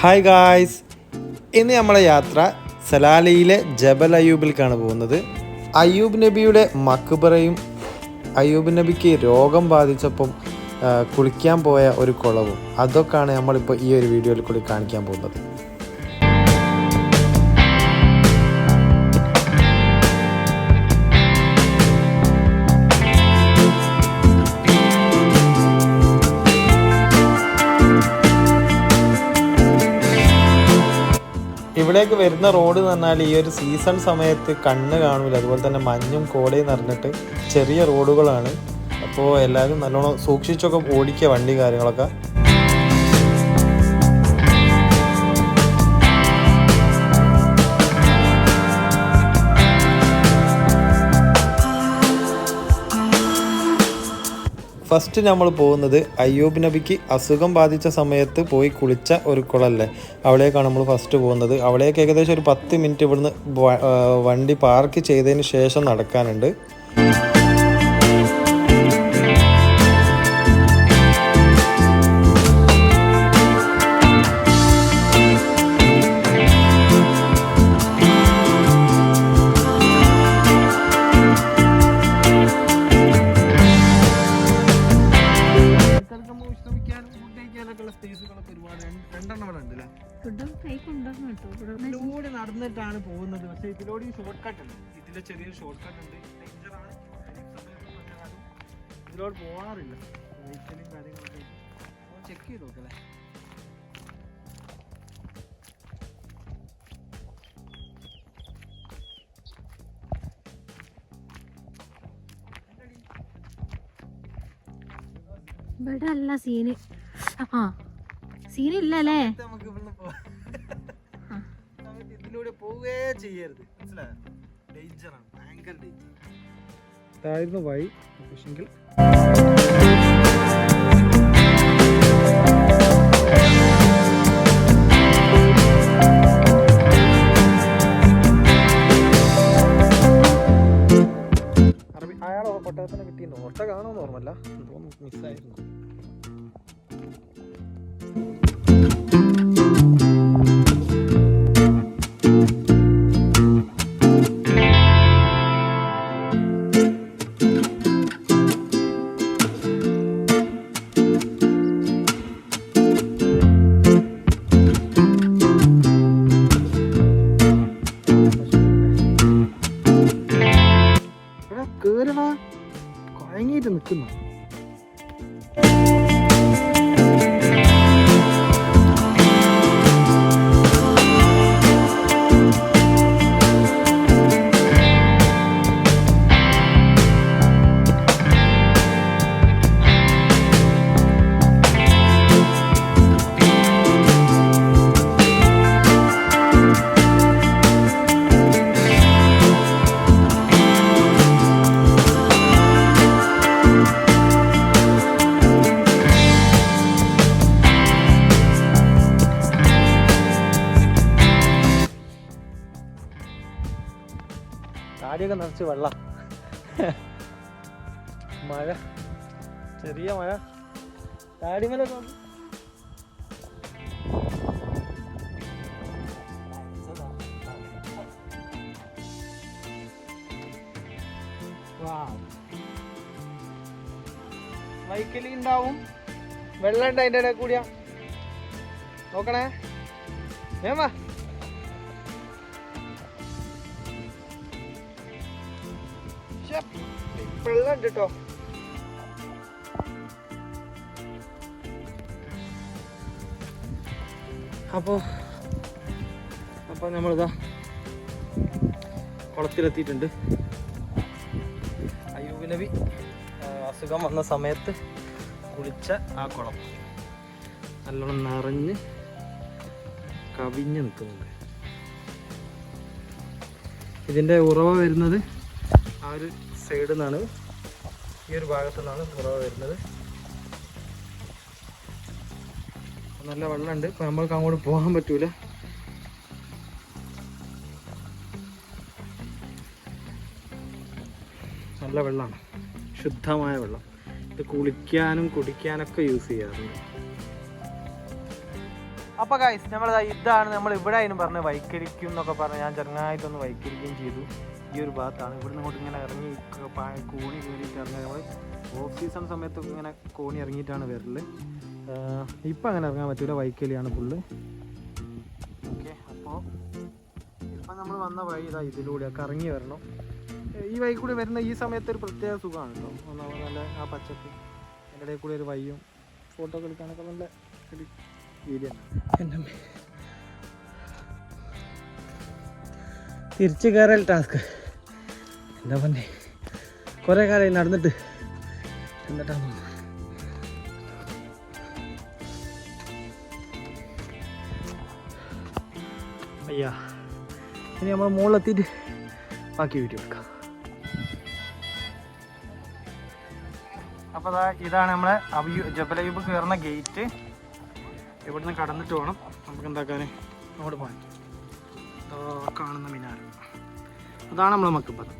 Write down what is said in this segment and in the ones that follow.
Hi guys, ഇന്ന് നമ്മളെ യാത്ര സലാലയിലെ ജബൽ അയ്യൂബിലേക്കാണ് പോകുന്നത്. അയ്യൂബ് നബിയുടെ മക്ബറയും അയ്യൂബ് നബിക്ക് രോഗം ബാധിച്ചപ്പം കുളിക്കാൻ പോയ ഒരു കുളവും അതൊക്കെയാണ് നമ്മളിപ്പോൾ ഈ ഒരു വീഡിയോയിൽ കൂടി കാണിക്കാൻ പോകുന്നത്. ഇവിടേക്ക് വരുന്ന റോഡ് എന്ന് പറഞ്ഞാൽ ഈ ഒരു സീസൺ സമയത്ത് കണ്ണ് കാണില്ല, അതുപോലെ തന്നെ മഞ്ഞും കോടയും നിറഞ്ഞിട്ട് ചെറിയ റോഡുകളാണ്. അപ്പോൾ എല്ലാവരും നല്ലോണം സൂക്ഷിച്ചൊക്കെ ഓടിക്കുക വണ്ടി കാര്യങ്ങളൊക്കെ. ഫസ്റ്റ് നമ്മൾ പോകുന്നത് അയ്യൂബ് നബിക്ക് അസുഖം ബാധിച്ച സമയത്ത് പോയി കുളിച്ച ഒരു കുളമല്ലേ, അവിടേക്കാണ് നമ്മൾ ഫസ്റ്റ് പോകുന്നത്. അവിടേക്ക് ഏകദേശം ഒരു 10 മിനിറ്റ് ഇവിടുന്ന് വണ്ടി പാർക്ക് ചെയ്തതിന് ശേഷം നടക്കാനുണ്ട്. ഇതിലൂടെ നടന്നിട്ടാണ് പോകുന്നത്. പക്ഷെ ഇതിലൂടെ ഷോർട്ട് കട്ട് ഉണ്ട്, ഇതിലെ ചെറിയൊരു ഷോർട്ട് കട്ട് ഉണ്ട്. ഡേഞ്ചറാണ്, ഇതിലോട്ട് പോകാറില്ല. വെഹിക്കലും കാര്യങ്ങളൊക്കെ ചെക്ക് ചെയ്ത് നോക്കല്ലേ. ഇവിടെ അല്ല സീന്, സീനില്ലല്ലേ. നമുക്ക് ഇതിലൂടെ പോവേ ചെയ്യരുത്, മനസ്സിലായോ? ഡേഞ്ചറാണ്, ഭയങ്കര ഡേഞ്ചർ. ഇതായിരുന്നു വഴി. പക്ഷെങ്കിൽ അയാൾ ഒട്ടകത്തിനെ കിട്ടിയിരുന്നു. ഒട്ട കാണുമെന്ന് ഓർമ്മല്ല, എന്തോന്നും മിസ്സായിരുന്നു. കേരള കുഴങ്ങിയിട്ട് നിൽക്കുന്നു. താടിയൊക്കെ നിറച്ച് വെള്ളം, മഴ, ചെറിയ മഴ താടിമേലൊക്കെ വന്നു. വൈക്കലി ഉണ്ടാവും, വെള്ളം ഉണ്ട് അതിൻ്റെ ഇടയിൽ കൂടിയാ. നോക്കണേ വേമാ. വെള്ളം ഉണ്ട് കേട്ടോ. അപ്പോൾ നമ്മളിതാ കുളത്തിലെത്തിയിട്ടുണ്ട്. അയ്യൂബ് നബി അസുഖം വന്ന സമയത്ത് കുളിച്ച ആ കുളം നല്ലോണം നിറഞ്ഞ് കവിഞ്ഞ് നിൽക്കുന്നുണ്ട്. ഇതിൻ്റെ ഉറവ വരുന്നത് ആ ഒരു സൈഡിൽ നിന്നാണ്, ഈ ഒരു ഭാഗത്തു നിന്നാണ് ഉറവ വരുന്നത്. നല്ല വെള്ളമുണ്ട്. ഇപ്പം നമ്മൾക്ക് അങ്ങോട്ട് പോകാൻ പറ്റൂല. നല്ല വെള്ളമാണ്, ശുദ്ധമായ വെള്ളം. ഇത് കുളിക്കാനും കുടിക്കാനൊക്കെ യൂസ് ചെയ്യാറുണ്ട്. അപ്പോൾ ഗൈസ് ഇതാണ് നമ്മൾ ഇവിടെ അതിന് പറഞ്ഞ് വൈക്കരിക്കും എന്നൊക്കെ പറഞ്ഞ് ഞാൻ ചെറുങ്ങായിട്ടൊന്ന് വൈക്കരിക്കുകയും ചെയ്തു. ഈ ഒരു ഭാഗത്താണ് ഇവിടുന്ന് അങ്ങോട്ട് ഇങ്ങനെ ഇറങ്ങി കോണി കയറിയിട്ട് ഇറങ്ങി. നമ്മൾ ഓഫ് സീസൺ സമയത്തൊക്കെ ഇങ്ങനെ കോണി ഇറങ്ങിയിട്ടാണ് വരല്. ഇപ്പം അങ്ങനെ ഇറങ്ങാൻ പറ്റില്ല, വൈക്കലിയാണ് ഫുള്ള്. ഓക്കെ, അപ്പോൾ ഇപ്പം നമ്മൾ വന്ന വഴി ഇതാ ഇതിലൂടെ കറങ്ങി വരണം. ഈ വഴി കൂടി വരുന്ന ഈ സമയത്ത് ഒരു പ്രത്യേക സുഖമാണ് കേട്ടോ. ഒന്നാമത് നല്ല ആ പച്ചപ്പ്, അതിൻ്റെ ഇടയിൽ കൂടി ഒരു വഴിയും ഫോട്ടോ എടുക്കാനൊക്കെ നല്ല ഒരു ഏരിയ. എൻ്റെ തിരിച്ച് കയറൽ ടാസ്ക് എന്താ പറഞ്ഞേ, കുറേ കാലമായി നടന്നിട്ട് എന്നിട്ടാണ്. അയ്യാ, ഇനി നമ്മൾ മുകളിലെത്തിയിട്ട് ബാക്കി വീഡിയോ എടുക്കാം. അപ്പോൾ ഇതാണ് നമ്മളെ ജബൽ അയ്യൂബ് കയറുന്ന ഗേറ്റ്. ഇവിടുന്ന് കടന്നിട്ട് വേണം നമുക്ക് എന്താക്കാൻ അങ്ങോട്ട് പോകാൻ. കാണുന്ന മിനാർ അതാണ് നമ്മളെ മക്ബറ.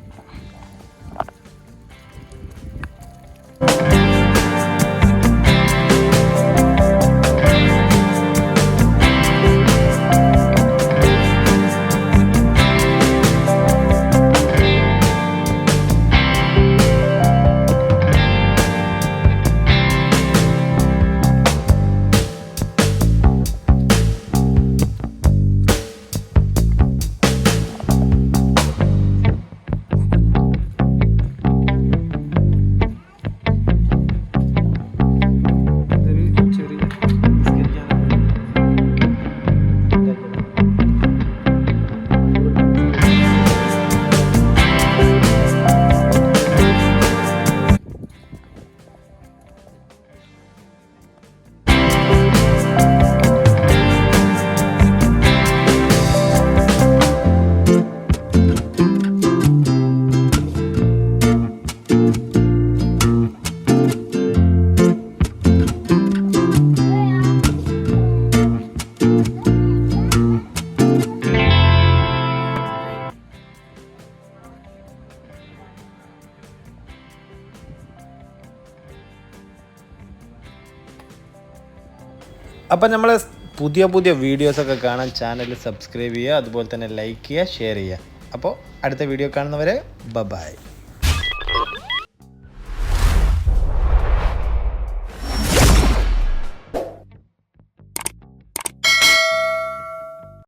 അപ്പം നമ്മൾ പുതിയ വീഡിയോസൊക്കെ കാണാൻ ചാനൽ സബ്സ്ക്രൈബ് ചെയ്യുക, അതുപോലെ തന്നെ ലൈക്ക് ചെയ്യുക, ഷെയർ ചെയ്യുക. അപ്പോൾ അടുത്ത വീഡിയോ കാണുന്നവരെ ബൈ.